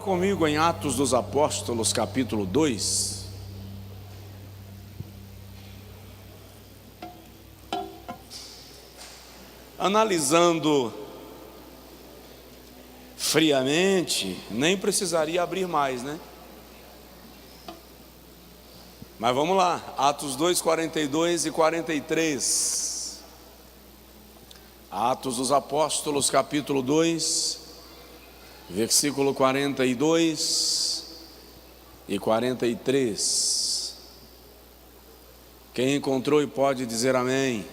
comigo em Atos dos Apóstolos, capítulo 2. Analisando friamente, nem precisaria abrir mais, né? Mas vamos lá, Atos 2, 42 e 43. Atos dos Apóstolos, capítulo 2, versículo 42 e 43. Quem encontrou e pode dizer amém?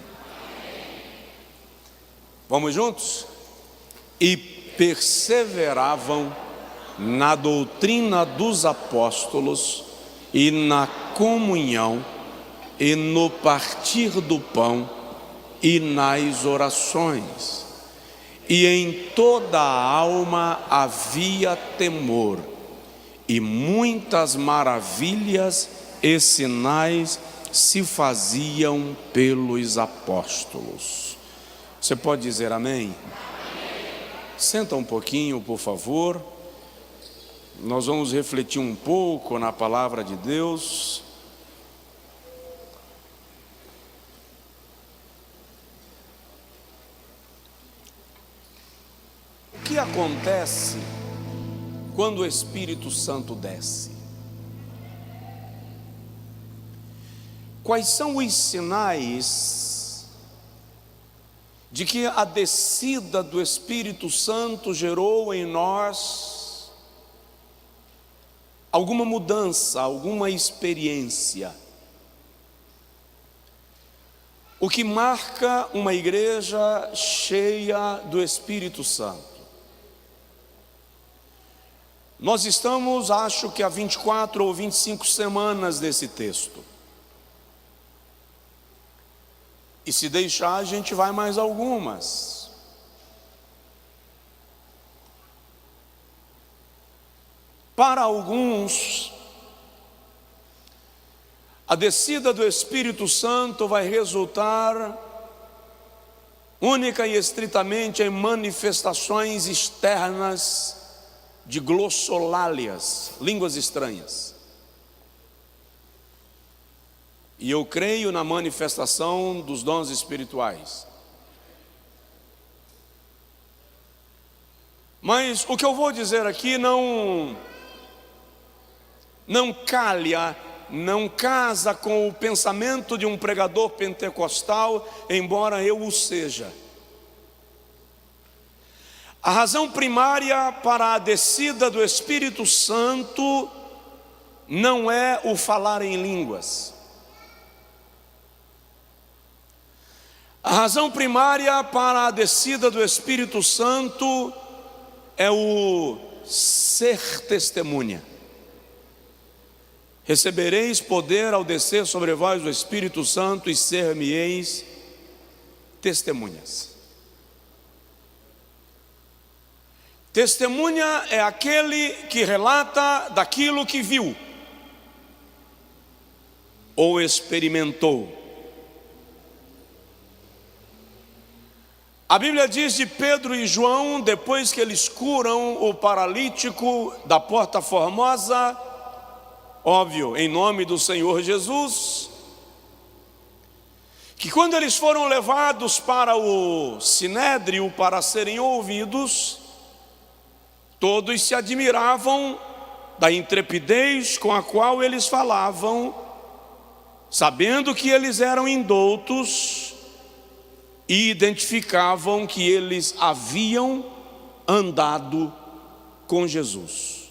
Vamos juntos? E perseveravam na doutrina dos apóstolos e na comunhão e no partir do pão e nas orações. E em toda a alma havia temor, e muitas maravilhas e sinais se faziam pelos apóstolos. Você pode dizer amém? Senta um pouquinho, por favor. Nós vamos refletir um pouco na palavra de Deus. O que acontece quando o Espírito Santo desce? Quais são os sinais de que a descida do Espírito Santo gerou em nós alguma mudança, alguma experiência? O que marca uma igreja cheia do Espírito Santo? Nós estamos, acho que há 24 ou 25 semanas desse texto. E se deixar, a gente vai mais algumas. Para alguns, a descida do Espírito Santo vai resultar única e estritamente em manifestações externas de glossolálias, línguas estranhas. E eu creio na manifestação dos dons espirituais. Mas o que eu vou dizer aqui não calha, não casa com o pensamento de um pregador pentecostal, embora eu o seja. A razão primária para a descida do Espírito Santo não é o falar em línguas. A razão primária para a descida do Espírito Santo é o ser testemunha. Recebereis poder ao descer sobre vós o Espírito Santo e ser-me-eis testemunhas. Testemunha é aquele que relata daquilo que viu ou experimentou. A Bíblia diz de Pedro e João, depois que eles curam o paralítico da Porta Formosa, óbvio, em nome do Senhor Jesus, que quando eles foram levados para o sinédrio para serem ouvidos, todos se admiravam da intrepidez com a qual eles falavam, sabendo que eles eram indoutos, e identificavam que eles haviam andado com Jesus.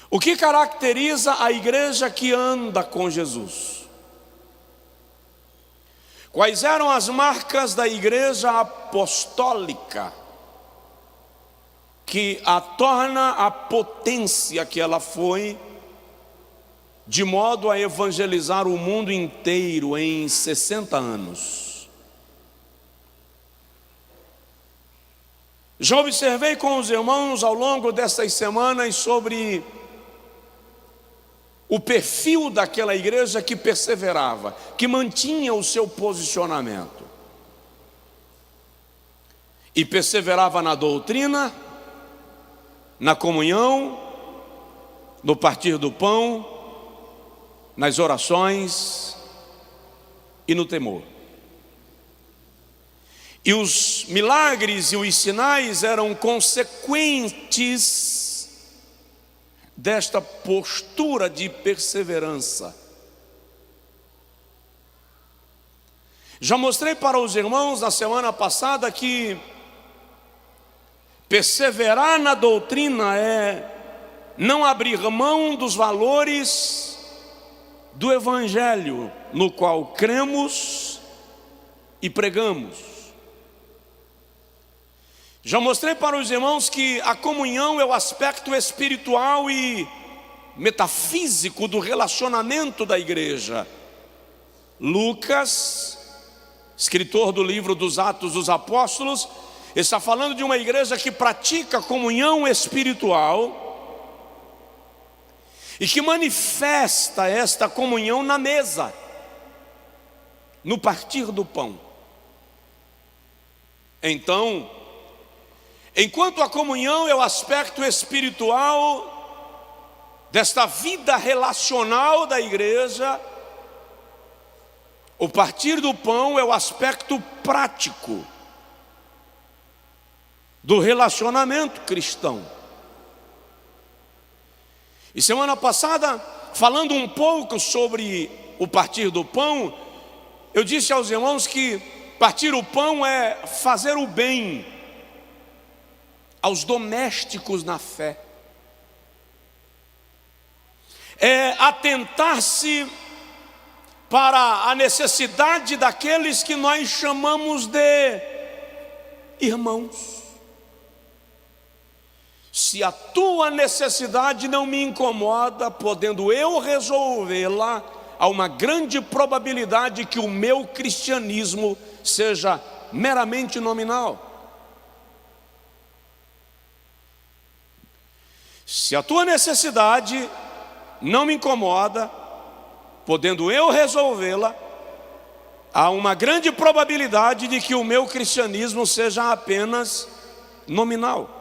O que caracteriza a igreja que anda com Jesus? Quais eram as marcas da igreja apostólica que a torna a potência que ela foi, de modo a evangelizar o mundo inteiro em 60 anos? Já observei com os irmãos ao longo dessas semanas sobre o perfil daquela igreja que perseverava, que mantinha o seu posicionamento. E perseverava na doutrina, na comunhão, no partir do pão, nas orações e no temor. E os milagres e os sinais eram consequentes desta postura de perseverança. Já mostrei para os irmãos na semana passada que perseverar na doutrina é não abrir mão dos valores do Evangelho, no qual cremos e pregamos. Já mostrei para os irmãos que a comunhão é o aspecto espiritual e metafísico do relacionamento da igreja. Lucas, escritor do livro dos Atos dos Apóstolos, está falando de uma igreja que pratica comunhão espiritual e que manifesta esta comunhão na mesa, no partir do pão. Então, enquanto a comunhão é o aspecto espiritual desta vida relacional da igreja, o partir do pão é o aspecto prático do relacionamento cristão. E semana passada, falando um pouco sobre o partir do pão, eu disse aos irmãos que partir o pão é fazer o bem aos domésticos na fé, é atentar-se para a necessidade daqueles que nós chamamos de irmãos. Se a tua necessidade não me incomoda, podendo eu resolvê-la, há uma grande probabilidade que o meu cristianismo seja meramente nominal. Se a tua necessidade não me incomoda, podendo eu resolvê-la, há uma grande probabilidade de que o meu cristianismo seja apenas nominal.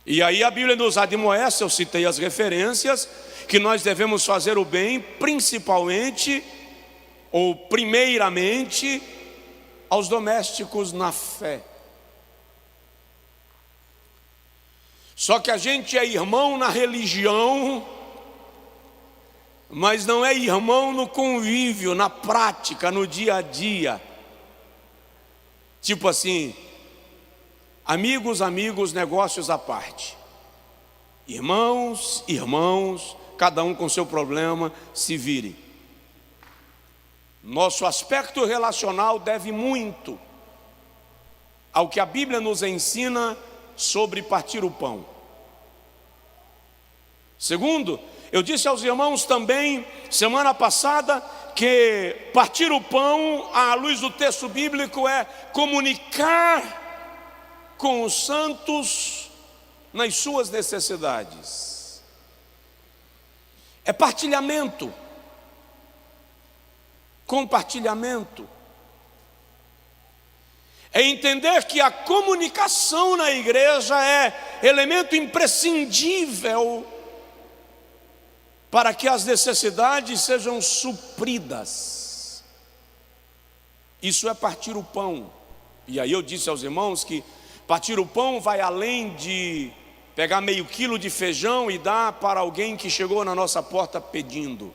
E aí a Bíblia nos admoesta, eu citei as referências, que nós devemos fazer o bem principalmente, ou primeiramente, aos domésticos na fé. Só que a gente é irmão na religião, mas não é irmão no convívio, na prática, no dia a dia. Tipo assim, amigos, negócios à parte. Irmãos, cada um com seu problema, se vire. Nosso aspecto relacional deve muito ao que a Bíblia nos ensina sobre partir o pão. Segundo, eu disse aos irmãos também, semana passada, que partir o pão, à luz do texto bíblico, é comunicar com os santos nas suas necessidades. É partilhamento, compartilhamento. É entender que a comunicação na igreja é elemento imprescindível para que as necessidades sejam supridas. Isso é partir o pão. E aí eu disse aos irmãos que partir o pão vai além de pegar meio quilo de feijão e dar para alguém que chegou na nossa porta pedindo.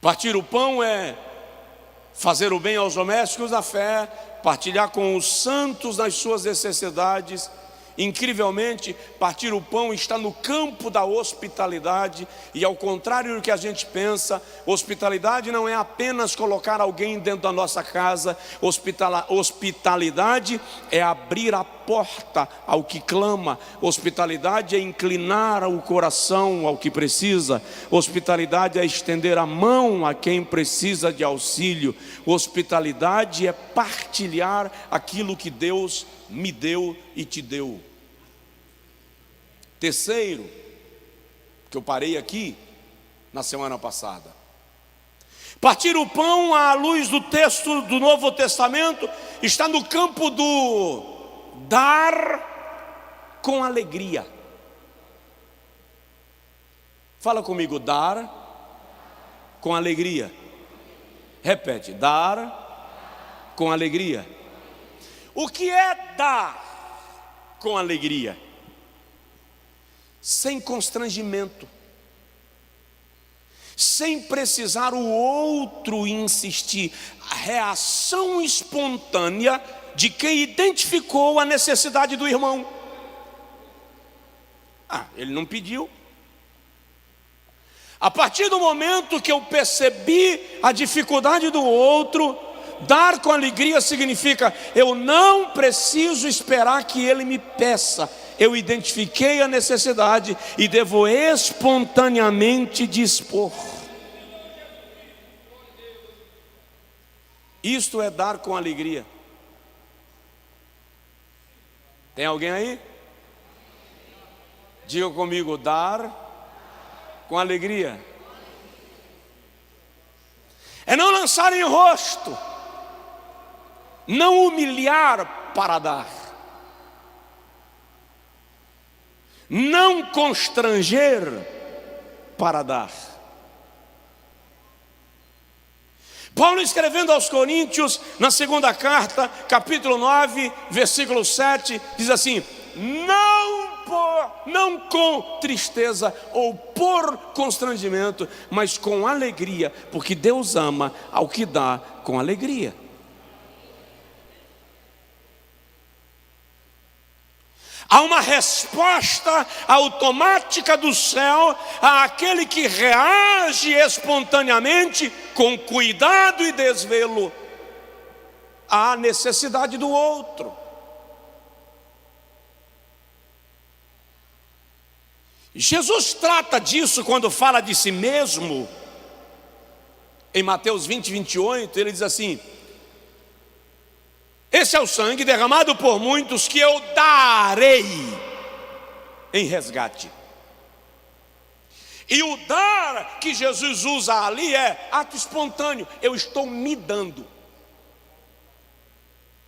Partir o pão é fazer o bem aos domésticos da fé, partilhar com os santos nas suas necessidades. Incrivelmente, partir o pão está no campo da hospitalidade, e ao contrário do que a gente pensa, hospitalidade não é apenas colocar alguém dentro da nossa casa. Hospitalidade é abrir a porta ao que clama. Hospitalidade é inclinar o coração ao que precisa. Hospitalidade é estender a mão a quem precisa de auxílio. Hospitalidade é partilhar aquilo que Deus me deu e te deu. Terceiro, que eu parei aqui na semana passada, Partir o pão, à luz do texto do Novo Testamento, está no campo do dar com alegria. Fala comigo, dar com alegria. Repete, dar com alegria. O que é dar com alegria? Sem constrangimento, sem precisar o outro insistir. A reação espontânea de quem identificou a necessidade do irmão. Ele não pediu. A partir do momento que eu percebi a dificuldade do outro, dar com alegria significa: eu não preciso esperar que ele me peça. Eu identifiquei a necessidade e devo espontaneamente dispor. Isto é dar com alegria. Tem alguém aí? Diga comigo, dar com alegria. É não lançar em rosto, não humilhar para dar, não constranger para dar. Paulo, escrevendo aos Coríntios, na segunda carta, capítulo 9, versículo 7, diz assim: não com tristeza ou por constrangimento, mas com alegria, porque Deus ama ao que dá com alegria. Há uma resposta automática do céu àquele que reage espontaneamente, com cuidado e desvelo, à necessidade do outro. Jesus trata disso quando fala de si mesmo. Em Mateus 20, 28, ele diz assim: esse é o sangue derramado por muitos que eu darei em resgate. E o dar que Jesus usa ali é ato espontâneo. Eu estou me dando.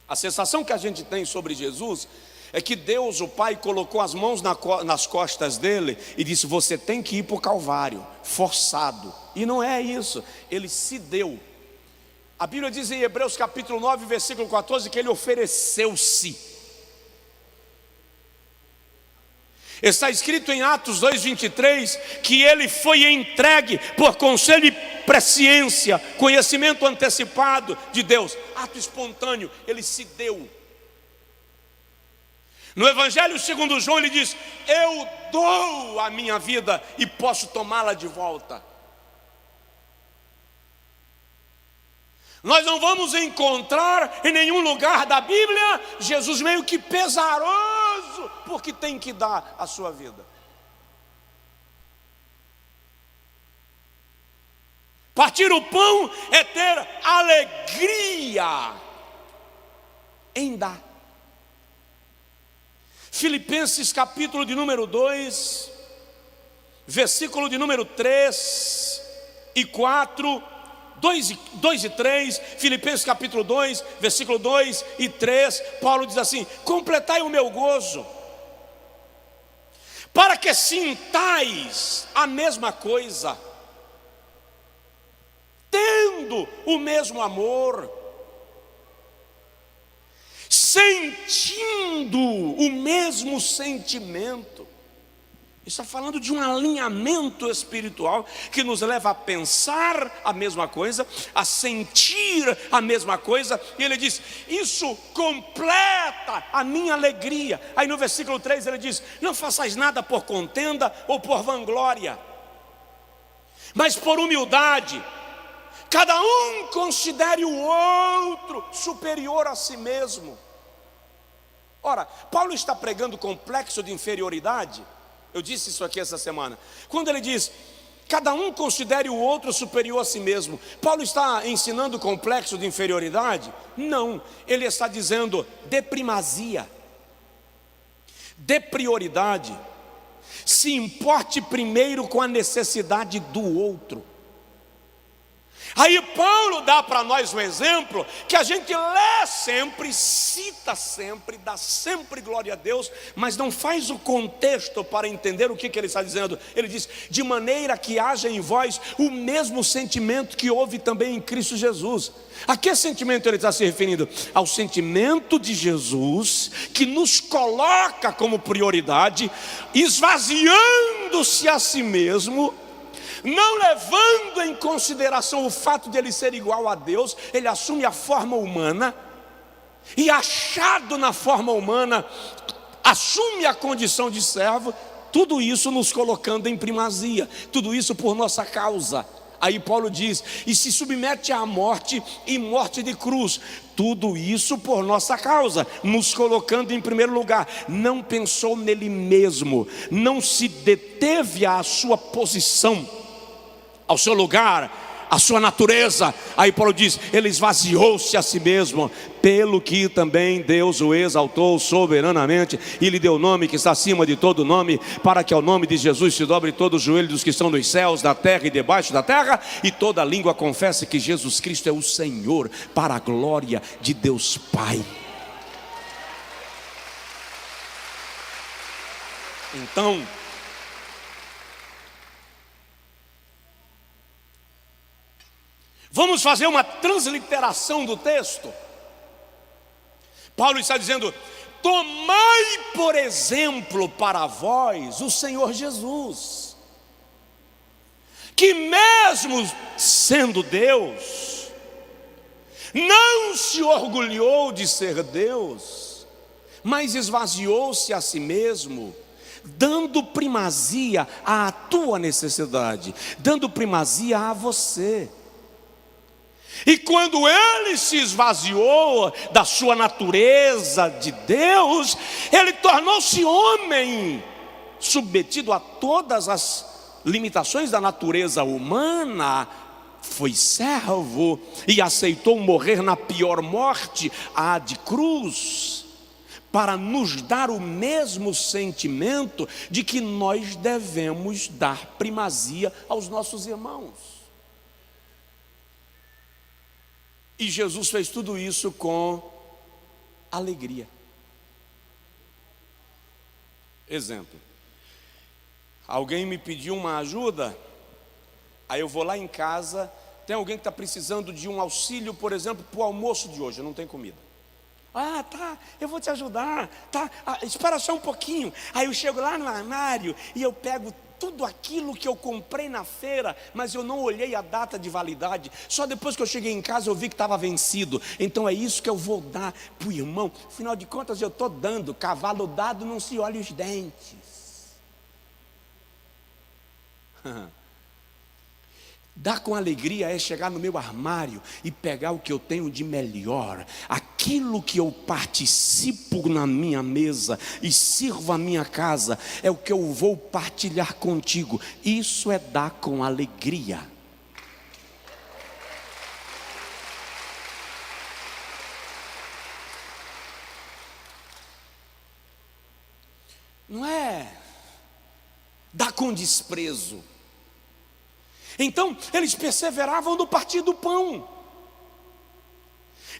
A sensação que a gente tem sobre Jesus é que Deus, o Pai, colocou as mãos nas costas dele e disse: você tem que ir para o Calvário, forçado. E não é isso, ele se deu. A Bíblia diz em Hebreus capítulo 9, versículo 14, que ele ofereceu-se. Está escrito em Atos 2:23 que ele foi entregue por conselho e presciência, conhecimento antecipado de Deus. Ato espontâneo, ele se deu. No Evangelho segundo João ele diz: eu dou a minha vida e posso tomá-la de volta. Nós não vamos encontrar em nenhum lugar da Bíblia Jesus meio que pesaroso porque tem que dar a sua vida. Partir o pão é ter alegria em dar. Filipenses capítulo de número 2, versículo de número 3 e 4, 2 e 3, Filipenses capítulo 2, versículo 2 e 3, Paulo diz assim: completai o meu gozo, para que sintais a mesma coisa, tendo o mesmo amor, sentindo o mesmo sentimento. Está falando de um alinhamento espiritual que nos leva a pensar a mesma coisa, a sentir a mesma coisa. E ele diz: isso completa a minha alegria. Aí no versículo 3 ele diz: não façais nada por contenda ou por vanglória, mas por humildade, cada um considere o outro superior a si mesmo. Ora, Paulo está pregando complexo de inferioridade. Eu disse isso aqui essa semana. Quando ele diz: cada um considere o outro superior a si mesmo, Paulo está ensinando complexo de inferioridade? Não, ele está dizendo de primazia, de prioridade. Se importe primeiro com a necessidade do outro. Aí Paulo dá para nós um exemplo que a gente lê sempre, cita sempre, dá sempre glória a Deus, mas não faz o contexto para entender o que ele está dizendo. Ele diz: de maneira que haja em vós o mesmo sentimento que houve também em Cristo Jesus. A que sentimento ele está se referindo? Ao sentimento de Jesus, que nos coloca como prioridade, esvaziando-se a si mesmo, não levando em consideração o fato de ele ser igual a Deus. Ele assume a forma humana, e achado na forma humana, assume a condição de servo. Tudo isso nos colocando em primazia, tudo isso por nossa causa. Aí Paulo diz: e se submete à morte, e morte de cruz. Tudo isso por nossa causa, nos colocando em primeiro lugar. Não pensou nele mesmo, não se deteve à sua posição, ao seu lugar, à sua natureza. Aí Paulo diz: ele esvaziou-se a si mesmo, pelo que também Deus o exaltou soberanamente e lhe deu o nome que está acima de todo nome, para que ao nome de Jesus se dobre todo o joelho dos que estão nos céus, na terra e debaixo da terra, e toda língua confesse que Jesus Cristo é o Senhor, para a glória de Deus Pai. Então, vamos fazer uma transliteração do texto. Paulo está dizendo: tomai por exemplo para vós o Senhor Jesus, que mesmo sendo Deus, não se orgulhou de ser Deus, mas esvaziou-se a si mesmo, dando primazia à tua necessidade, dando primazia a você. E quando ele se esvaziou da sua natureza de Deus, ele tornou-se homem, submetido a todas as limitações da natureza humana. Foi servo e aceitou morrer na pior morte, a de cruz, para nos dar o mesmo sentimento de que nós devemos dar primazia aos nossos irmãos. E Jesus fez tudo isso com alegria. Exemplo: alguém me pediu uma ajuda, aí eu vou lá em casa, tem alguém que está precisando de um auxílio, por exemplo, para o almoço de hoje, eu não tenho comida. Ah, tá, eu vou te ajudar, tá, espera só um pouquinho. Aí eu chego lá no armário e eu pego tudo aquilo que eu comprei na feira, mas eu não olhei a data de validade. Só depois que eu cheguei em casa eu vi que estava vencido. Então é isso que eu vou dar para o irmão. Afinal de contas eu estou dando. Cavalo dado não se olha os dentes. Dar com alegria é chegar no meu armário e pegar o que eu tenho de melhor, aquilo que eu participo na minha mesa e sirvo a minha casa, é o que eu vou partilhar contigo. Isso é dar com alegria. Não é dar com desprezo. Então eles perseveravam no partir do pão,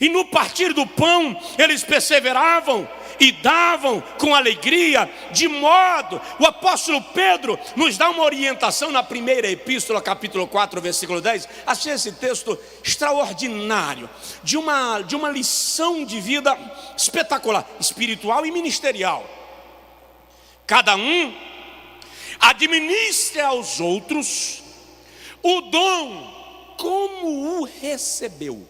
e no partir do pão eles perseveravam e davam com alegria, de modo, o apóstolo Pedro nos dá uma orientação na primeira epístola, capítulo 4, versículo 10. Achei esse texto extraordinário, de uma lição de vida espetacular, espiritual e ministerial. Cada um administre aos outros o dom como o recebeu,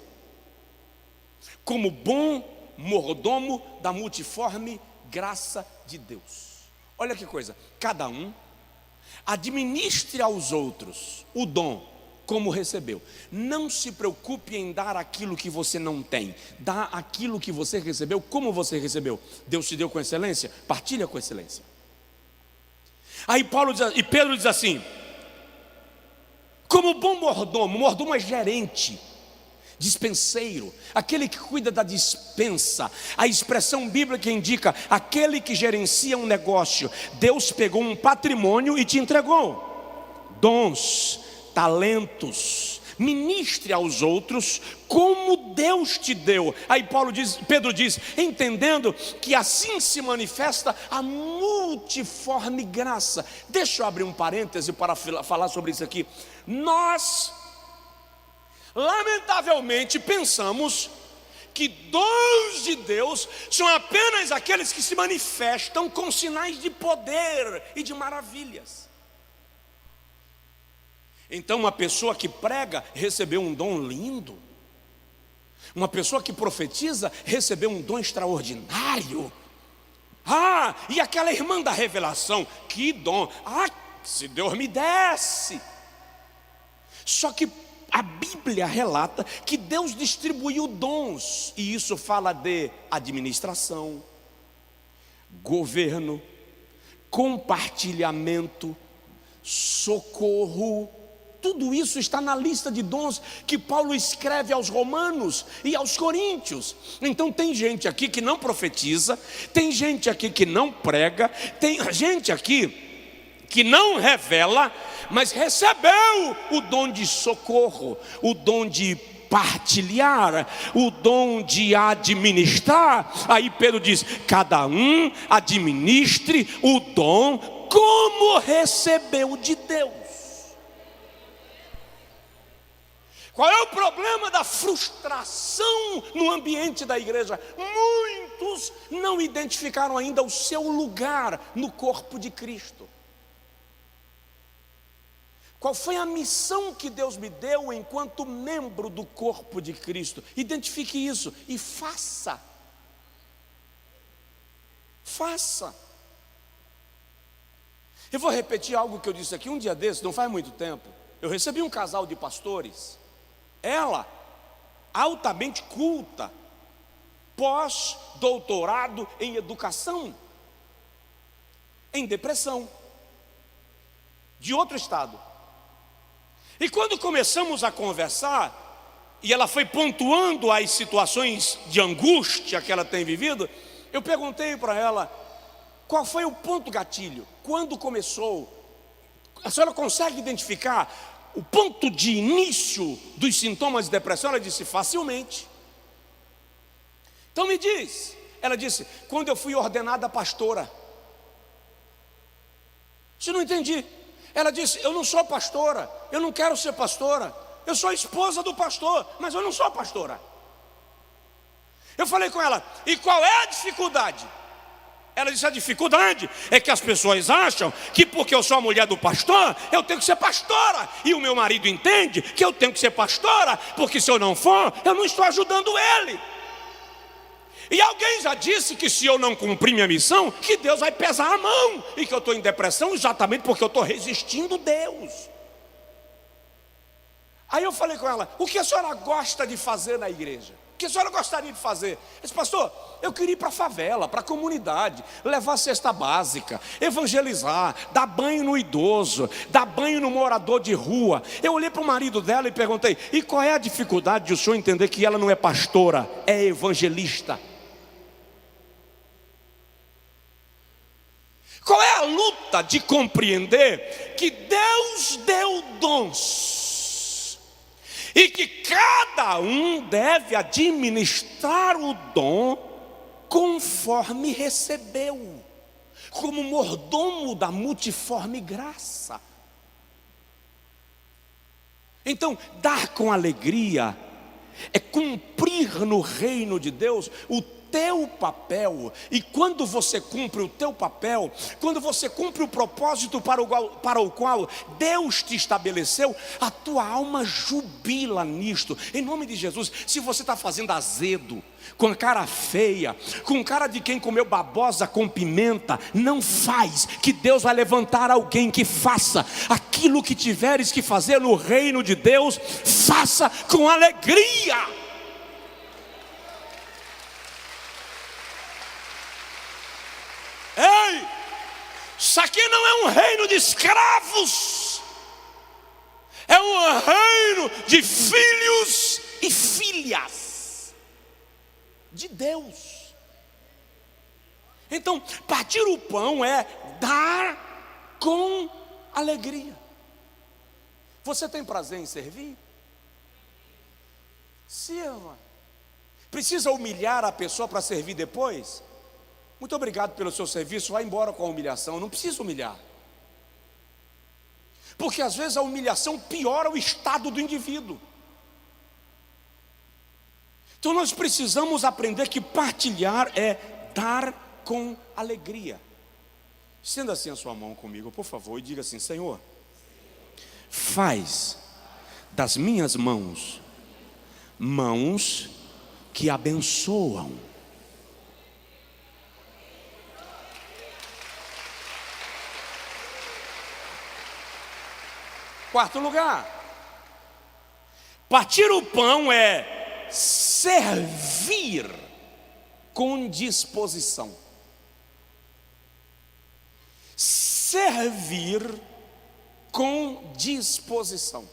como bom mordomo da multiforme graça de Deus. Olha que coisa, cada um administre aos outros o dom como recebeu. Não se preocupe em dar aquilo que você não tem, dá aquilo que você recebeu como você recebeu. Deus te deu com excelência, partilha com excelência. Aí Pedro diz assim: como bom mordomo, mordomo é gerente, dispenseiro, aquele que cuida da dispensa. A expressão bíblica indica aquele que gerencia um negócio. Deus pegou um patrimônio e te entregou dons, talentos, ministre aos outros como Deus te deu. Aí Pedro diz, entendendo que assim se manifesta a multiforme graça. Deixa eu abrir um parêntese para falar sobre isso aqui. Nós, lamentavelmente, pensamos que dons de Deus são apenas aqueles que se manifestam com sinais de poder e de maravilhas. Então uma pessoa que prega recebeu um dom lindo, uma pessoa que profetiza recebeu um dom extraordinário. E aquela irmã da revelação, que dom, se Deus me desse. Só que a Bíblia relata que Deus distribuiu dons, e isso fala de administração, governo, compartilhamento, socorro. Tudo isso está na lista de dons que Paulo escreve aos Romanos e aos Coríntios. Então tem gente aqui que não profetiza, tem gente aqui que não prega, tem gente aqui que não revela, mas recebeu o dom de socorro, o dom de partilhar, o dom de administrar. Aí Pedro diz, cada um administre o dom como recebeu de Deus. Qual é o problema da frustração no ambiente da igreja? Muitos não identificaram ainda o seu lugar no corpo de Cristo. Qual foi a missão que Deus me deu enquanto membro do corpo de Cristo? Identifique isso e faça. Faça. Eu vou repetir algo que eu disse aqui um dia desse, não faz muito tempo. Eu recebi um casal de pastores. Ela, altamente culta, pós-doutorado em educação, em depressão, de outro estado. E quando começamos a conversar, e ela foi pontuando as situações de angústia que ela tem vivido, eu perguntei para ela, qual foi o ponto gatilho? Quando começou? A senhora consegue identificar o ponto de início dos sintomas de depressão? Ela disse, facilmente. Então me diz. Ela disse, quando eu fui ordenada pastora. Eu não entendi. Ela disse, eu não sou pastora, eu não quero ser pastora, eu sou esposa do pastor, mas eu não sou pastora. Eu falei com ela, e qual é a dificuldade? Ela disse, a dificuldade é que as pessoas acham que porque eu sou a mulher do pastor, eu tenho que ser pastora. E o meu marido entende que eu tenho que ser pastora, porque se eu não for, eu não estou ajudando ele. E alguém já disse que se eu não cumprir minha missão, que Deus vai pesar a mão, e que eu estou em depressão exatamente porque eu estou resistindo a Deus. Aí eu falei com ela, o que a senhora gosta de fazer na igreja? O que a senhora gostaria de fazer? Eu disse, pastor, eu queria ir para a favela, para a comunidade, levar cesta básica, evangelizar, dar banho no idoso, dar banho no morador de rua. Eu olhei para o marido dela e perguntei, e qual é a dificuldade de o senhor entender que ela não é pastora, é evangelista? Qual é a luta de compreender que Deus deu dons e que cada um deve administrar o dom conforme recebeu, como mordomo da multiforme graça? Então, dar com alegria é cumprir no reino de Deus o teu papel. E quando você cumpre o teu papel, quando você cumpre o propósito para o qual Deus te estabeleceu, a tua alma jubila nisto. Em nome de Jesus, se você está fazendo azedo, com cara feia, com cara de quem comeu babosa com pimenta, não faz, que Deus vai levantar alguém que faça aquilo que tiveres que fazer no reino de Deus. Faça com alegria. Ei, isso aqui não é um reino de escravos, é um reino de filhos e filhas de Deus. Então, partir o pão é dar com alegria. Você tem prazer em servir? Sirva. Precisa humilhar a pessoa para servir depois? Muito obrigado pelo seu serviço, vai embora com a humilhação. Não precisa humilhar, porque às vezes a humilhação piora o estado do indivíduo. Então nós precisamos aprender que partilhar é dar com alegria. Estenda assim a sua mão comigo, por favor, e diga assim: Senhor, faz das minhas mãos mãos que abençoam. Quarto lugar, partir o pão é servir com disposição. Servir com disposição.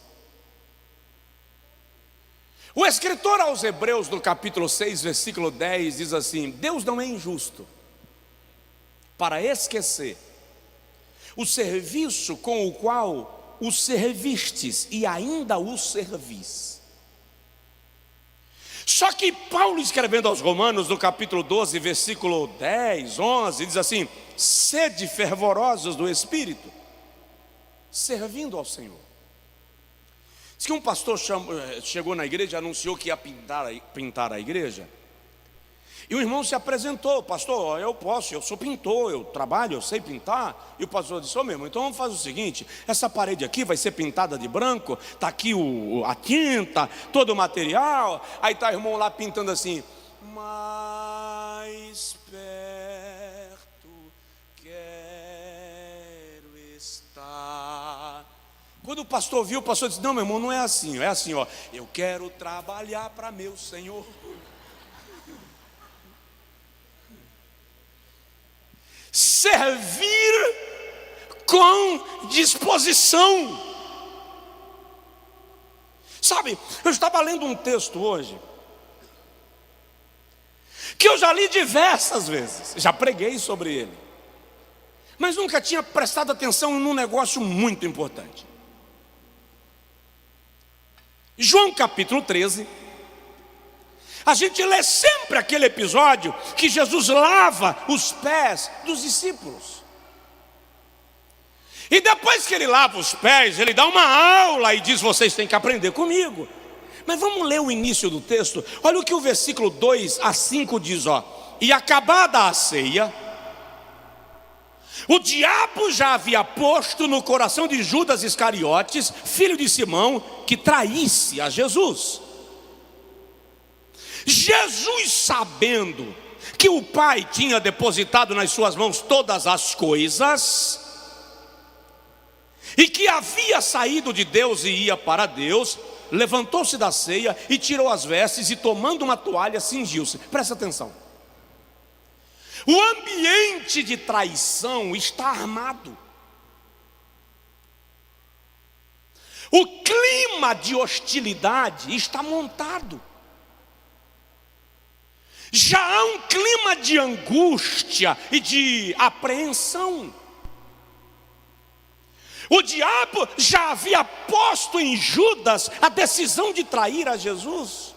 O escritor aos Hebreus, no capítulo 6, versículo 10, diz assim: Deus não é injusto para esquecer o serviço com o qual o servistes e ainda o servis. Só que Paulo, escrevendo aos Romanos, no capítulo 12, versículo 10, 11, diz assim: sede fervorosos do Espírito, servindo ao Senhor. Diz que um pastor chegou na igreja e anunciou que ia pintar a igreja. E o irmão se apresentou: pastor, eu sou pintor, eu trabalho, eu sei pintar. E o pastor disse: meu irmão, então vamos fazer o seguinte: essa parede aqui vai ser pintada de branco, está aqui a tinta, todo o material. Aí está o irmão lá pintando assim: mais perto quero estar. Quando o pastor viu, o pastor disse: não, meu irmão, não é assim, é assim, ó: eu quero trabalhar para meu Senhor. Servir com disposição. Sabe, eu estava lendo um texto hoje que eu já li diversas vezes, já preguei sobre ele, mas nunca tinha prestado atenção num negócio muito importante. João capítulo 13, a gente lê sempre aquele episódio que Jesus lava os pés dos discípulos. E depois que ele lava os pés, ele dá uma aula e diz: vocês têm que aprender comigo. Mas vamos ler o início do texto. Olha o que o versículo 2 a 5 diz, ó: e acabada a ceia, o diabo já havia posto no coração de Judas Iscariotes, filho de Simão, que traísse a Jesus. Jesus, sabendo que o Pai tinha depositado nas suas mãos todas as coisas, e que havia saído de Deus e ia para Deus, levantou-se da ceia e tirou as vestes, e tomando uma toalha cingiu-se. Presta atenção. O ambiente de traição está armado. O clima de hostilidade está montado. Já há um clima de angústia e de apreensão. O diabo já havia posto em Judas a decisão de trair a Jesus.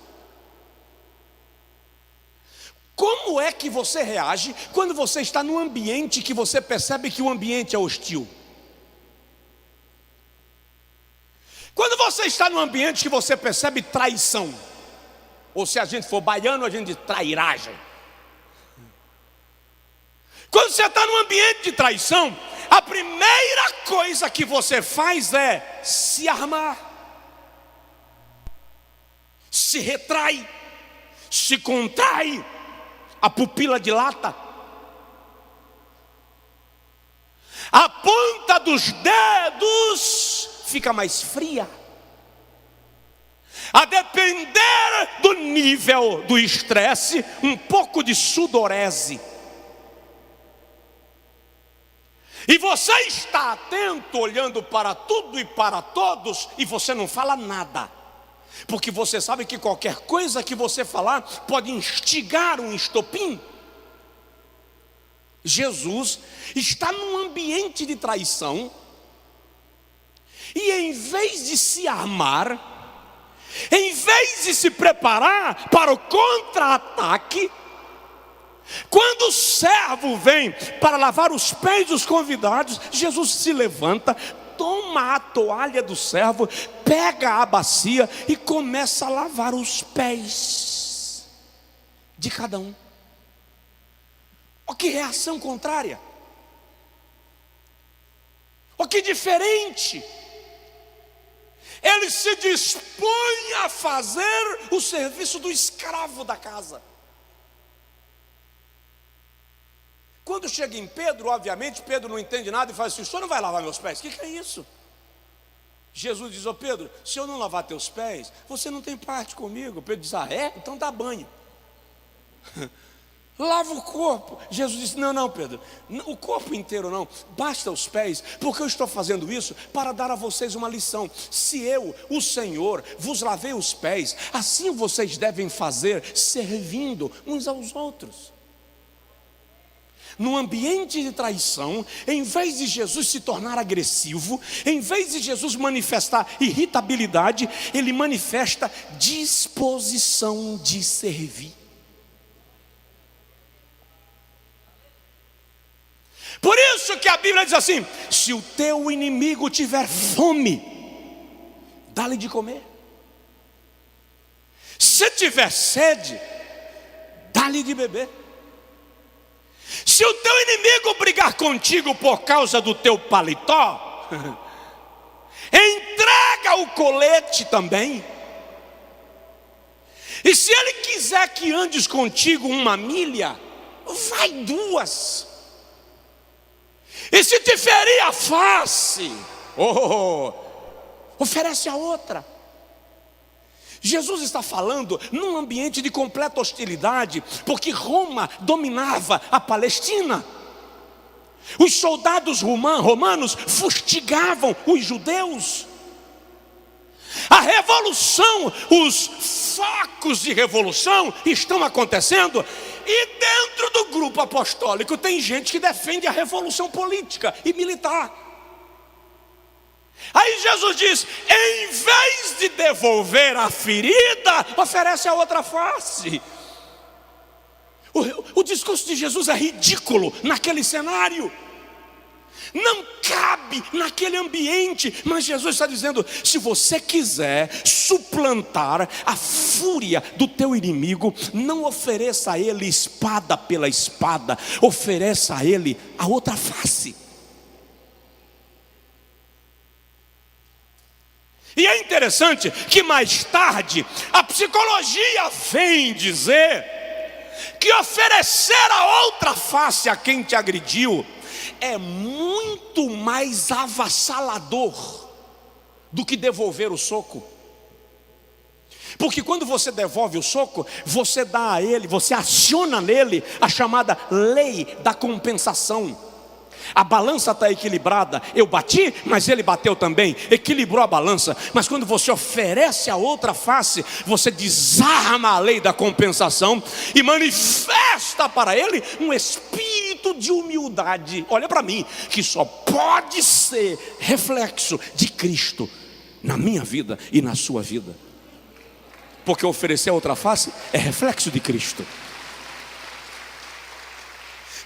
Como é que você reage quando você está num ambiente que você percebe que o ambiente é hostil? Quando você está num ambiente que você percebe traição, ou se a gente for baiano, a gente diz trairagem. Quando você está num ambiente de traição, a primeira coisa que você faz é se armar, se retrai, se contrai, a pupila dilata, a ponta dos dedos fica mais fria. A depender do nível do estresse, um pouco de sudorese. E você está atento, olhando para tudo e para todos, e você não fala nada, porque você sabe que qualquer coisa que você falar pode instigar um estopim. Jesus está num ambiente de traição, e em vez de se armar, Em vez de se preparar para o contra-ataque, quando o servo vem para lavar os pés dos convidados, Jesus se levanta, toma a toalha do servo, pega a bacia e começa a lavar os pés de cada um. Oh, que reação contrária! Oh, que diferente! Ele se dispõe a fazer o serviço do escravo da casa. Quando chega em Pedro, obviamente, Pedro não entende nada e fala assim: o senhor não vai lavar meus pés? O que é isso? Jesus diz: ô Pedro, se eu não lavar teus pés, você não tem parte comigo. Pedro diz: ah é? Então dá banho. Lava o corpo. Jesus disse: não Pedro, o corpo inteiro não, basta os pés, porque eu estou fazendo isso para dar a vocês uma lição. Se eu, o Senhor, vos lavei os pés, assim vocês devem fazer, servindo uns aos outros. No ambiente de traição, em vez de Jesus se tornar agressivo, em vez de Jesus manifestar irritabilidade, ele manifesta disposição de servir. Por isso que a Bíblia diz assim: se o teu inimigo tiver fome, dá-lhe de comer. Se tiver sede, dá-lhe de beber. Se o teu inimigo brigar contigo por causa do teu paletó, entrega o colete também. E se ele quiser que andes contigo 1 milha, vai 2. E se te ferir a face, oferece a outra. Jesus está falando num ambiente de completa hostilidade, porque Roma dominava a Palestina. Os soldados romanos fustigavam os judeus. A revolução, os focos de revolução estão acontecendo, e dentro do grupo apostólico tem gente que defende a revolução política e militar. Aí Jesus diz: em vez de devolver a ferida, oferece a outra face. O discurso de Jesus é ridículo naquele cenário, não cabe naquele ambiente. Mas Jesus está dizendo: se você quiser suplantar a fúria do teu inimigo, não ofereça a ele espada pela espada, ofereça a ele a outra face. E é interessante que mais tarde a psicologia vem dizer que oferecer a outra face a quem te agrediu é muito mais avassalador do que devolver o soco. Porque quando você devolve o soco, você dá a ele, você aciona nele a chamada lei da compensação. A balança está equilibrada, eu bati, mas ele bateu também, equilibrou a balança. Mas quando você oferece a outra face, você desarma a lei da compensação e manifesta para ele um espírito de humildade. Olha para mim, que só pode ser reflexo de Cristo na minha vida e na sua vida, porque oferecer a outra face é reflexo de Cristo.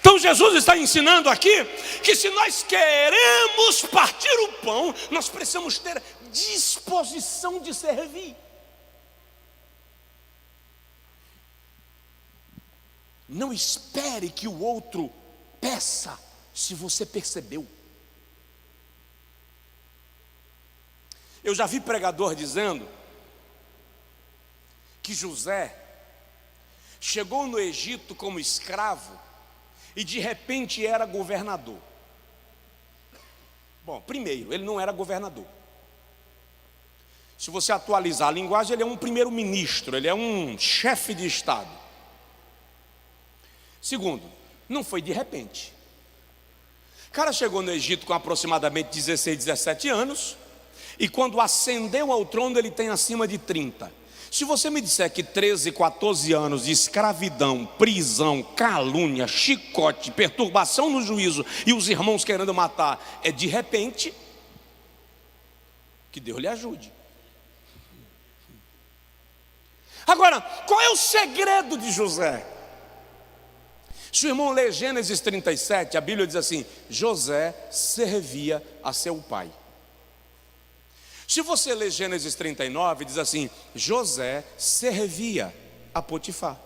Então Jesus está ensinando aqui que se nós queremos partir o pão, nós precisamos ter disposição de servir. Não espere que o outro peça se você percebeu. Eu já vi pregador dizendo que José chegou no Egito como escravo e de repente era governador. Bom, primeiro, ele não era governador. Se você atualizar a linguagem, ele é um primeiro-ministro, ele é um chefe de Estado. Segundo, não foi de repente. O cara chegou no Egito com aproximadamente 16, 17 anos, e quando ascendeu ao trono ele tem acima de 30. Se você me disser que 13, 14 anos de escravidão, prisão, calúnia, chicote, perturbação no juízo e os irmãos querendo matar é de repente, que Deus lhe ajude. Agora, qual é o segredo de José? Se o irmão lê Gênesis 37, a Bíblia diz assim: José servia a seu pai. Se você lê Gênesis 39, diz assim: José servia a Potifar.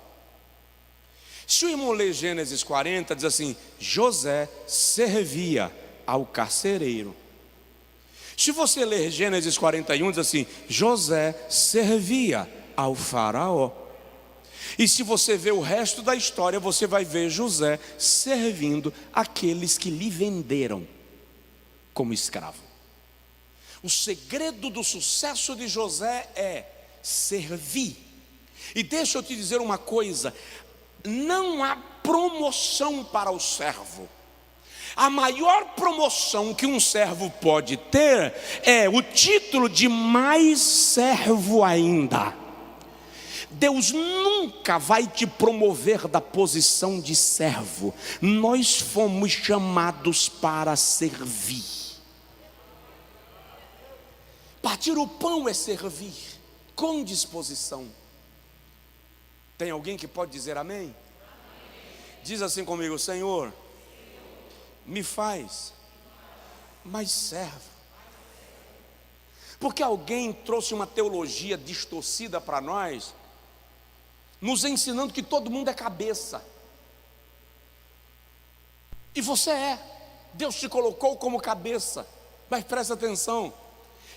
Se o irmão lê Gênesis 40, diz assim: José servia ao carcereiro. Se você ler Gênesis 41, diz assim: José servia ao faraó. E se você ver o resto da história, você vai ver José servindo aqueles que lhe venderam como escravo. O segredo do sucesso de José é servir. E deixa eu te dizer uma coisa: não há promoção para o servo. A maior promoção que um servo pode ter é o título de mais servo ainda. Deus nunca vai te promover da posição de servo. Nós fomos chamados para servir. Partir o pão é servir, com disposição. Tem alguém que pode dizer amém? Diz assim comigo: Senhor, me faz mais servo. Porque alguém trouxe uma teologia distorcida para nós, nos ensinando que todo mundo é cabeça. E você é. Deus te colocou como cabeça. Mas presta atenção: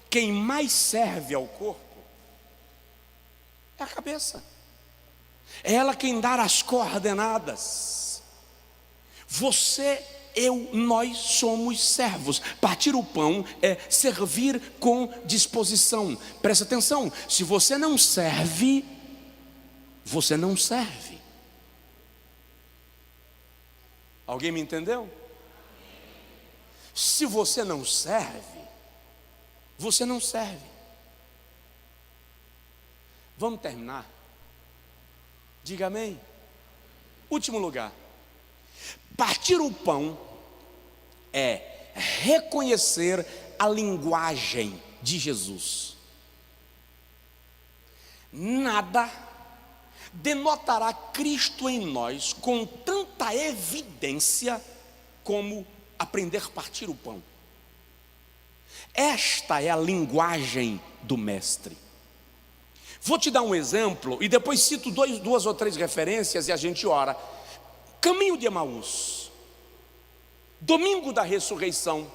quem mais serve ao corpo é a cabeça. É ela quem dá as coordenadas. Você, eu, nós somos servos. Partir o pão é servir com disposição. Presta atenção: se você não serve, você não serve. Alguém me entendeu? Se você não serve, você não serve. Vamos terminar? Diga amém. Último lugar: partir o pão é reconhecer a linguagem de Jesus. Nada denotará Cristo em nós com tanta evidência como aprender a partir o pão. Esta é a linguagem do mestre. Vou te dar um exemplo e depois cito duas ou três referências e a gente ora. Caminho de Emaús, domingo da ressurreição.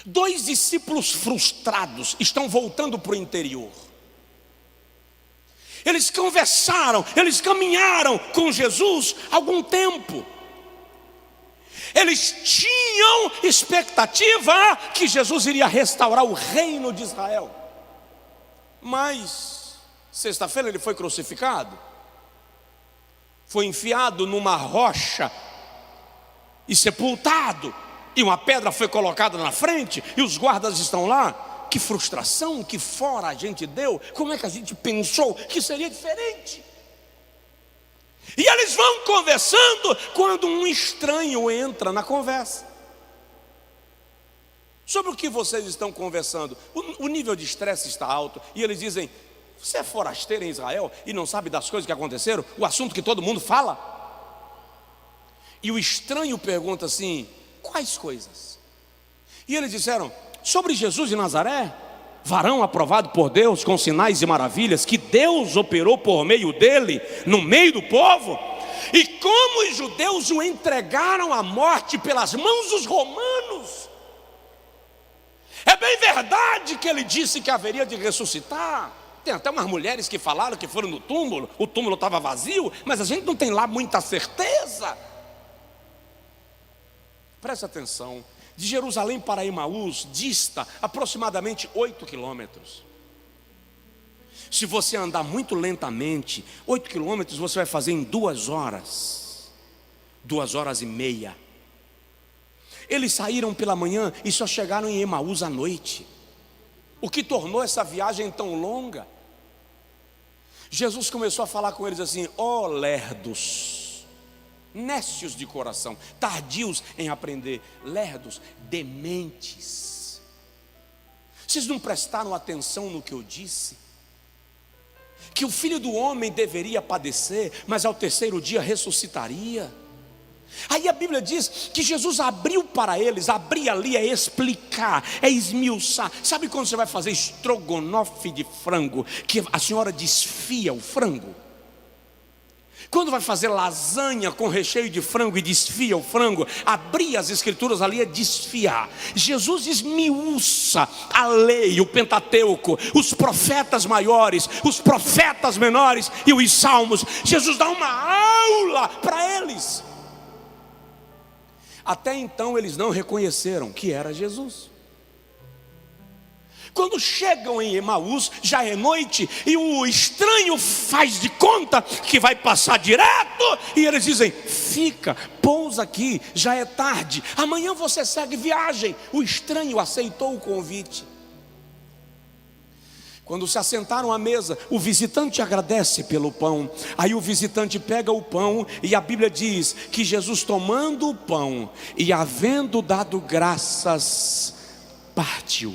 2 discípulos frustrados estão voltando para o interior. Eles conversaram, eles caminharam com Jesus há algum tempo. Eles tinham expectativa que Jesus iria restaurar o reino de Israel. Mas sexta-feira ele foi crucificado, foi enfiado numa rocha e sepultado, e uma pedra foi colocada na frente, e os guardas estão lá. Que frustração, que fora a gente deu. Como é que a gente pensou que seria diferente? E eles vão conversando, quando um estranho entra na conversa. Sobre o que vocês estão conversando? O nível de estresse está alto, e eles dizem: você é forasteiro em Israel e não sabe das coisas que aconteceram? O assunto que todo mundo fala. E o estranho pergunta assim: quais coisas? E eles disseram: sobre Jesus de Nazaré, varão aprovado por Deus com sinais e maravilhas, que Deus operou por meio dele, no meio do povo, e como os judeus o entregaram à morte pelas mãos dos romanos. É bem verdade que ele disse que haveria de ressuscitar. Tem até umas mulheres que falaram que foram no túmulo, o túmulo estava vazio, mas a gente não tem lá muita certeza. Presta atenção: de Jerusalém para Emaús dista aproximadamente 8 quilômetros. Se você andar muito lentamente, 8 quilômetros você vai fazer em 2 horas, 2 horas e meia. Eles saíram pela manhã e só chegaram em Emaús à noite. O que tornou essa viagem tão longa? Jesus começou a falar com eles assim: ó lerdos, nécios de coração, tardios em aprender, lerdos, dementes. Vocês não prestaram atenção no que eu disse? que o Filho do Homem deveria padecer, mas ao terceiro dia ressuscitaria. Aí a Bíblia diz que Jesus abriu para eles, abrir ali é explicar, é esmiuçar. Sabe quando você vai fazer estrogonofe de frango, que a senhora desfia o frango? Quando vai fazer lasanha com recheio de frango e desfia o frango, abrir as escrituras ali é desfiar. Jesus esmiuça a lei, o Pentateuco, os profetas maiores, os profetas menores e os salmos. Jesus dá uma aula para eles. Até então eles não reconheceram que era Jesus. Quando chegam em Emaús, já é noite, e o estranho faz de conta que vai passar direto, e eles dizem: fica, pousa aqui, já é tarde, amanhã você segue viagem. O estranho aceitou o convite. Quando se assentaram à mesa, o visitante agradece pelo pão. Aí o visitante pega o pão, e a Bíblia diz que Jesus, tomando o pão e havendo dado graças, partiu.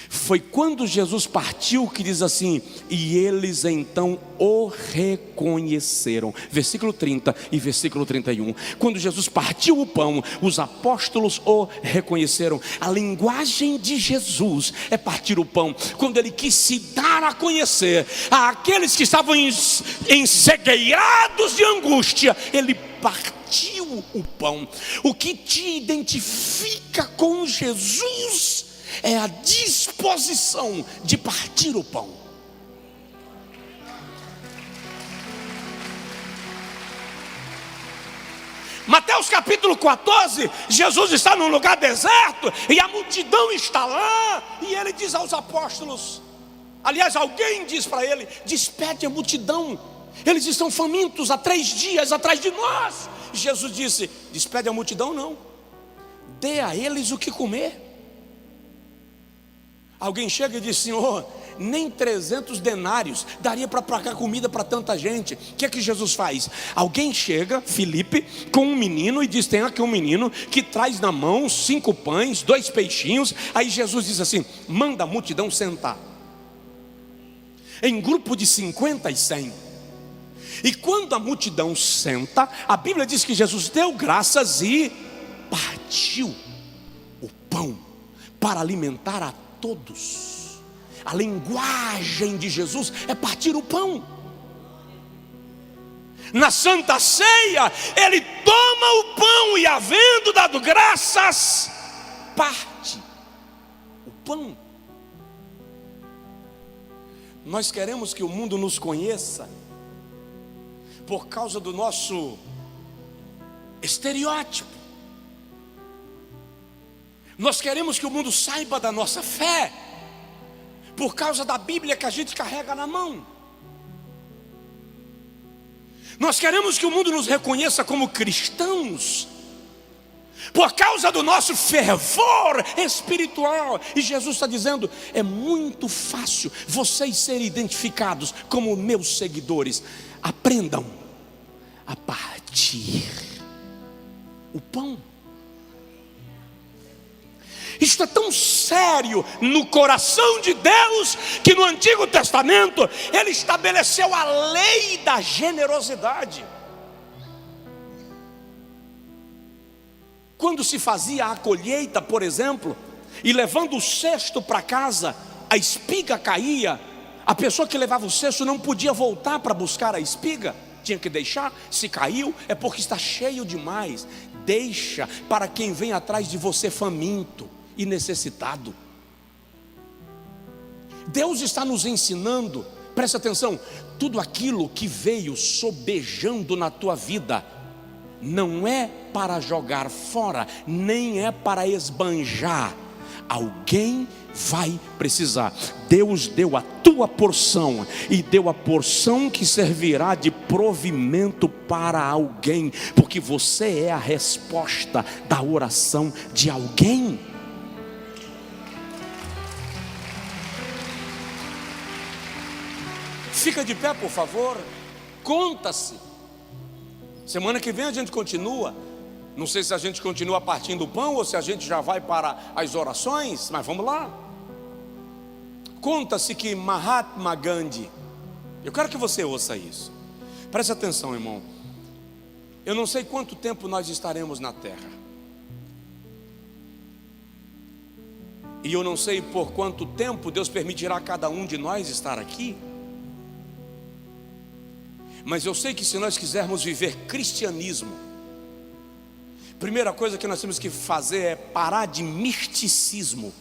Foi quando Jesus partiu que diz assim: e eles então o reconheceram. Versículo 30 e versículo 31. Quando Jesus partiu o pão, os apóstolos o reconheceram. A linguagem de Jesus é partir o pão. Quando ele quis se dar a conhecer àqueles que estavam encegueirados de angústia, ele partiu o pão. O que te identifica com Jesus é a disposição de partir o pão. Mateus capítulo 14, Jesus está num lugar deserto e a multidão está lá, e ele diz aos apóstolos, aliás, alguém diz para ele: despede a multidão, eles estão famintos há 3 dias atrás de nós. Jesus disse: despede a multidão não, dê a eles o que comer. Alguém chega e diz: Senhor, nem 300 denários daria para pagar comida para tanta gente. O que é que Jesus faz? Alguém chega, Filipe, com um menino e diz: tem aqui um menino que traz na mão 5 pães, 2 peixinhos. Aí Jesus diz assim: manda a multidão sentar, em grupo de 50 e 100. E quando a multidão senta, a Bíblia diz que Jesus deu graças e partiu o pão para alimentar a todos. A linguagem de Jesus é partir o pão. Na Santa Ceia, ele toma o pão e, havendo dado graças, parte o pão. Nós queremos que o mundo nos conheça por causa do nosso estereótipo. Nós queremos que o mundo saiba da nossa fé por causa da Bíblia que a gente carrega na mão. Nós queremos que o mundo nos reconheça como cristãos por causa do nosso fervor espiritual. E Jesus está dizendo: é muito fácil vocês serem identificados como meus seguidores. Aprendam a partir o pão. Isto é tão sério no coração de Deus, que no Antigo Testamento Ele estabeleceu a lei da generosidade. Quando se fazia a colheita, por exemplo, e levando o cesto para casa, a espiga caía, a pessoa que levava o cesto não podia voltar para buscar a espiga, tinha que deixar. Se caiu, é porque está cheio demais. Deixa para quem vem atrás de você faminto e necessitado. Deus está nos ensinando, presta atenção, tudo aquilo que veio sobejando na tua vida não é para jogar fora, nem é para esbanjar. Alguém vai precisar. Deus deu a tua porção, e deu a porção que servirá de provimento para alguém, porque você é a resposta da oração de alguém. Fica de pé, por favor. Conta-se. Semana que vem a gente continua. Não sei se a gente continua partindo o pão ou se a gente já vai para as orações, mas vamos lá. Conta-se que Mahatma Gandhi, Eu quero que você ouça isso. Preste atenção, irmão. Eu não sei quanto tempo nós estaremos na terra. E eu não sei por quanto tempo Deus permitirá a cada um de nós estar aqui. Mas eu sei que se nós quisermos viver cristianismo, primeira coisa que nós temos que fazer é parar de misticismo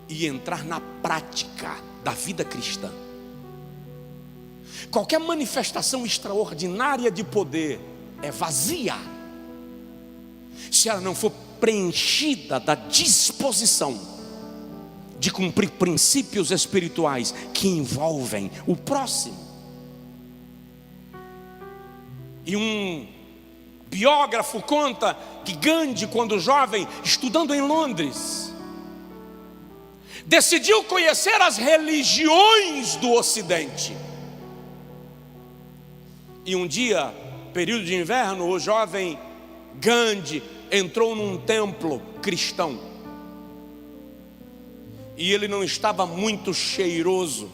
e entrar na prática da vida cristã. Qualquer manifestação extraordinária de poder é vazia se ela não for preenchida da disposição de cumprir princípios espirituais que envolvem o próximo. E um biógrafo conta que Gandhi, quando jovem, estudando em Londres, decidiu conhecer as religiões do Ocidente. E um dia, período de inverno, o jovem Gandhi entrou num templo cristão. E ele não estava muito cheiroso.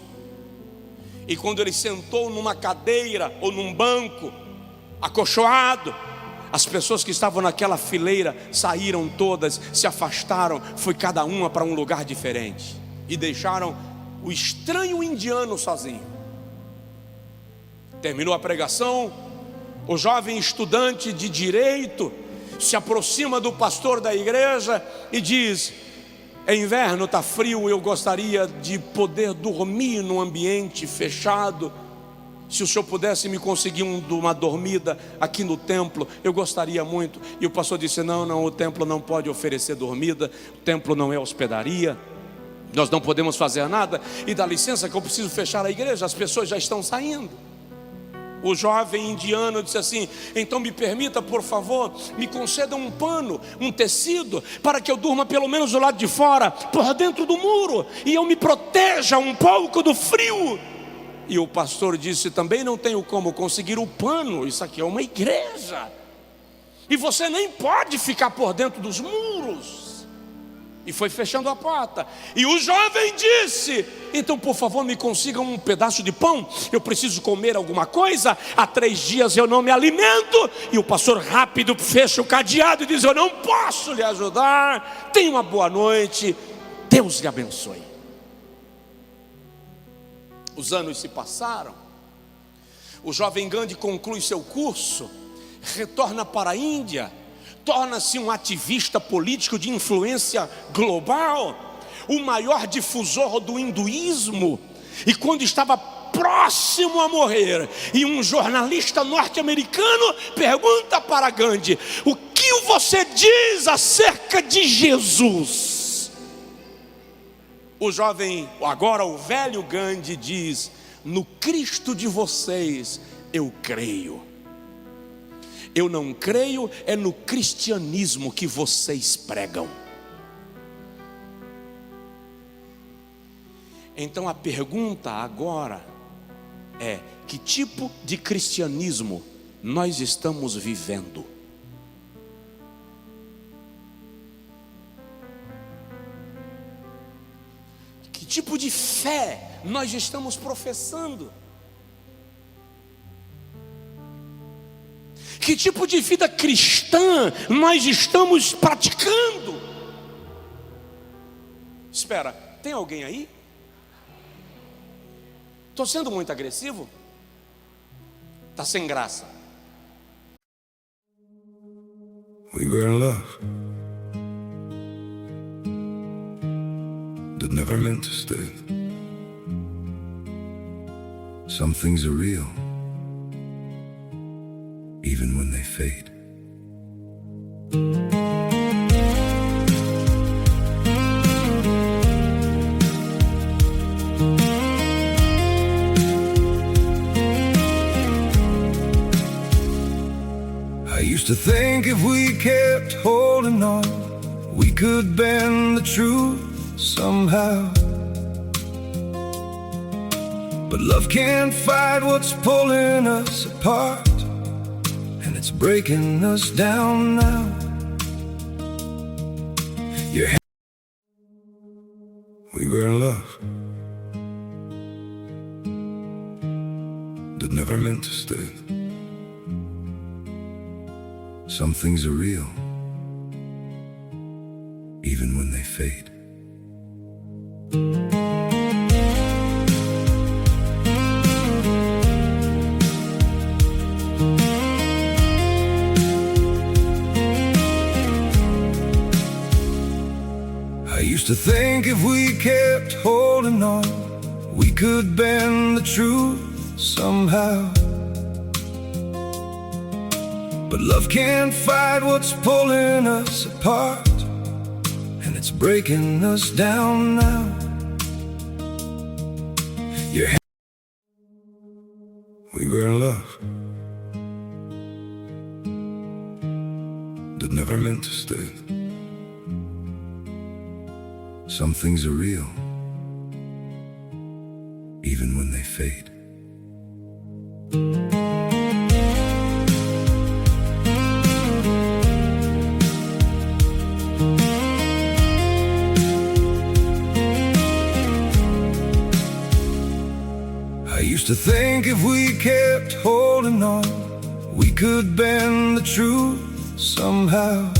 E quando ele sentou numa cadeira ou num banco, acolchoado, as pessoas que estavam naquela fileira saíram todas, se afastaram, foi cada uma para um lugar diferente. E deixaram o estranho indiano sozinho. Terminou a pregação, o jovem estudante de direito se aproxima do pastor da igreja e diz: é inverno, está frio, eu gostaria de poder dormir num ambiente fechado. Se o senhor pudesse me conseguir uma dormida aqui no templo, eu gostaria muito. E o pastor disse: não, o templo não pode oferecer dormida, o templo não é hospedaria, nós não podemos fazer nada. E dá licença que eu preciso fechar a igreja, as pessoas já estão saindo. O jovem indiano disse assim: então me permita, por favor, me conceda um pano, um tecido, para que eu durma pelo menos do lado de fora, por dentro do muro, e eu me proteja um pouco do frio. E o pastor disse: também não tenho como conseguir o pano, isso aqui é uma igreja, e você nem pode ficar por dentro dos muros. E foi fechando a porta. E o jovem disse: então por favor me consiga um pedaço de pão, eu preciso comer alguma coisa, há 3 dias eu não me alimento. E o pastor rápido fecha o cadeado e diz: eu não posso lhe ajudar, tenha uma boa noite, Deus lhe abençoe. Os anos se passaram, o jovem Gandhi conclui seu curso, retorna para a Índia, torna-se um ativista político de influência global, o maior difusor do hinduísmo. E quando estava próximo a morrer, e um jornalista norte-americano pergunta para Gandhi: o que você diz acerca de Jesus? O jovem, agora o velho Gandhi diz: no Cristo de vocês eu creio. Eu não creio é no cristianismo que vocês pregam. Então a pergunta agora é: que tipo de cristianismo nós estamos vivendo? Que tipo de fé nós estamos professando? Que tipo de vida cristã nós estamos praticando? Espera, tem alguém aí? Estou sendo muito agressivo? Está sem graça. We were in love that never meant to stay. Some things are real, even when they fade. I used to think if we kept holding on, we could bend the truth somehow. But love can't fight what's pulling us apart, and it's breaking us down now. We were in love Some things are real, even when they fade. I used to think if we kept holding on, we could bend the truth somehow. But love can't fight what's pulling us apart, and it's breaking us down now. We were in love that never meant to stay. Some things are real, even when they fade. I used to think if we kept holding on, we could bend the truth somehow.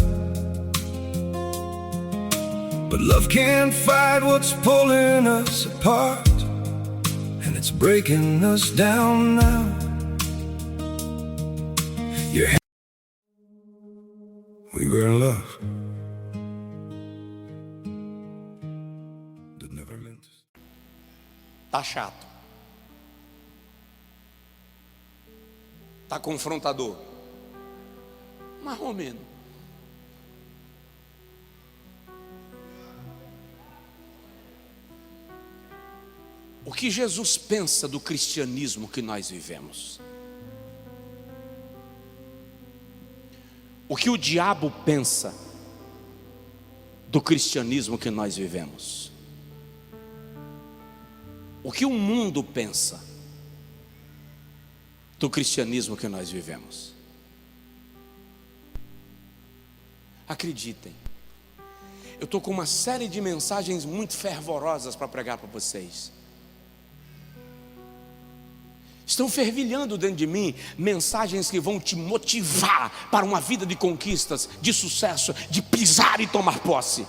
But love can't fight what's pulling us apart, and it's breaking us down now. We were in love that never meant to. Tá chato. Tá confrontador. Mais ou menos. O que Jesus pensa do cristianismo que nós vivemos? O que o diabo pensa do cristianismo que nós vivemos? O que o mundo pensa do cristianismo que nós vivemos? Acreditem, eu estou com uma série de mensagens muito fervorosas para pregar para vocês. Estão fervilhando dentro de mim mensagens que vão te motivar para uma vida de conquistas, de sucesso, de pisar e tomar posse.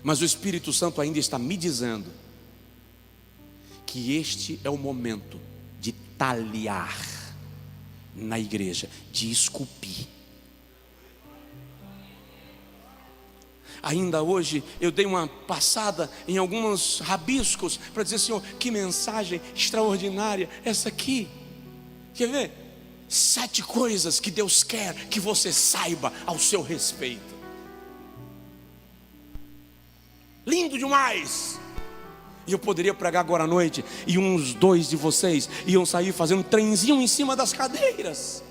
Mas o Espírito Santo ainda está me dizendo que este é o momento de talhar na igreja, de esculpir. Ainda hoje eu dei uma passada em alguns rabiscos para dizer: Senhor, que mensagem extraordinária essa aqui. Quer ver? 7 coisas que Deus quer que você saiba ao seu respeito. Lindo demais. E eu poderia pregar agora à noite, e uns 2 de vocês iam sair fazendo um trenzinho em cima das cadeiras.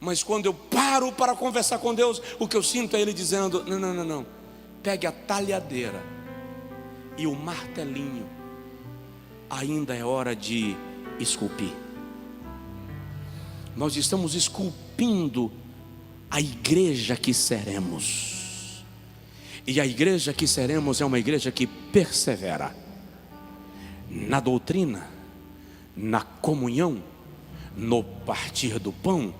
Mas quando eu paro para conversar com Deus, o que eu sinto é Ele dizendo: não, pegue a talhadeira e o martelinho, ainda é hora de esculpir. Nós estamos esculpindo a igreja que seremos, e a igreja que seremos é uma igreja que persevera na doutrina, na comunhão, no partir do pão,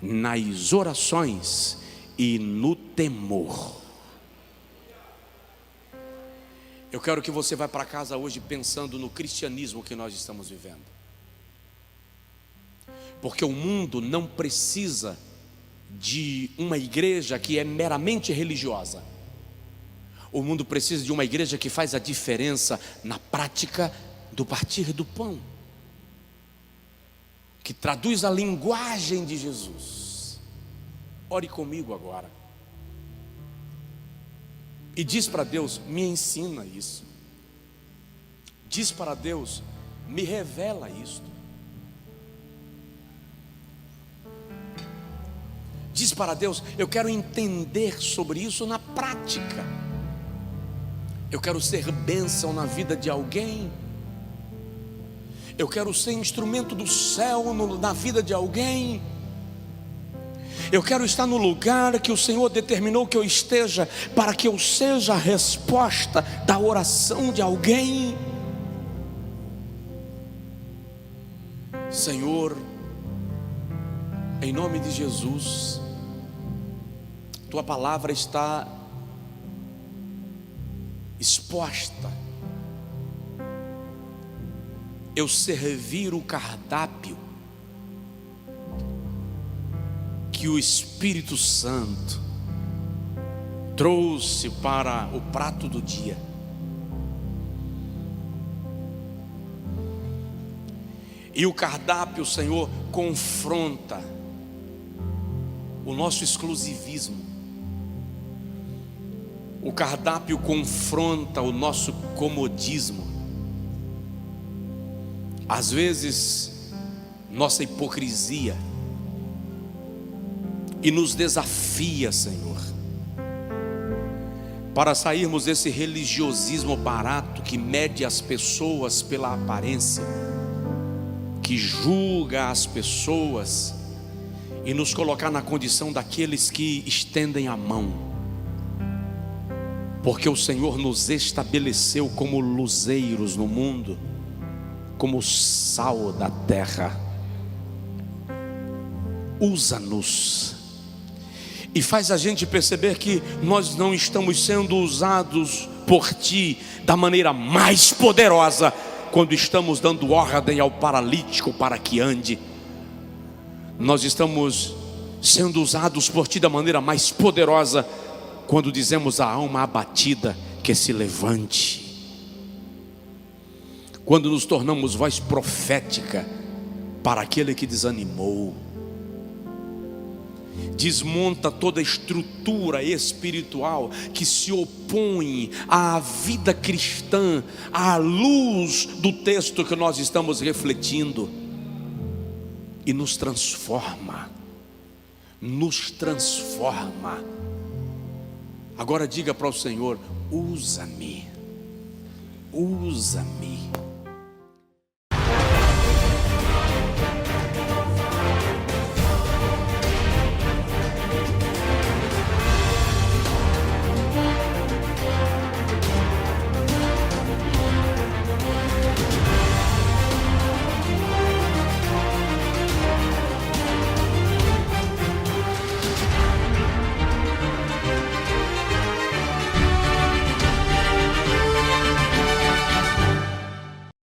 nas orações e no temor. Eu quero que você vá para casa hoje pensando no cristianismo que nós estamos vivendo, porque o mundo não precisa de uma igreja que é meramente religiosa. O mundo precisa de uma igreja que faz a diferença na prática do partir do pão, que traduz a linguagem de Jesus. Ore comigo agora e diz para Deus: me ensina isso. Diz para Deus: me revela isto. Diz para Deus: eu quero entender sobre isso na prática. Eu quero ser bênção na vida de alguém. Eu quero ser instrumento do céu na vida de alguém. Eu quero estar no lugar que o Senhor determinou que eu esteja, para que eu seja a resposta da oração de alguém. Senhor, em nome de Jesus, Tua palavra está exposta. Eu servir o cardápio que o Espírito Santo trouxe para o prato do dia. E o cardápio, Senhor, confronta o nosso exclusivismo. O cardápio confronta o nosso comodismo. Às vezes, nossa hipocrisia. E nos desafia, Senhor, para sairmos desse religiosismo barato que mede as pessoas pela aparência, que julga as pessoas, e nos colocar na condição daqueles que estendem a mão, porque o Senhor nos estabeleceu como luzeiros no mundo, como sal da terra. Usa-nos e faz a gente perceber que nós não estamos sendo usados por Ti da maneira mais poderosa quando estamos dando ordem ao paralítico para que ande. Nós estamos sendo usados por Ti da maneira mais poderosa quando dizemos à alma abatida que se levante. Quando nos tornamos voz profética para aquele que desanimou. Desmonta toda a estrutura espiritual que se opõe à vida cristã, à luz do texto que nós estamos refletindo, e nos transforma. Agora diga para o Senhor: usa-me, usa-me.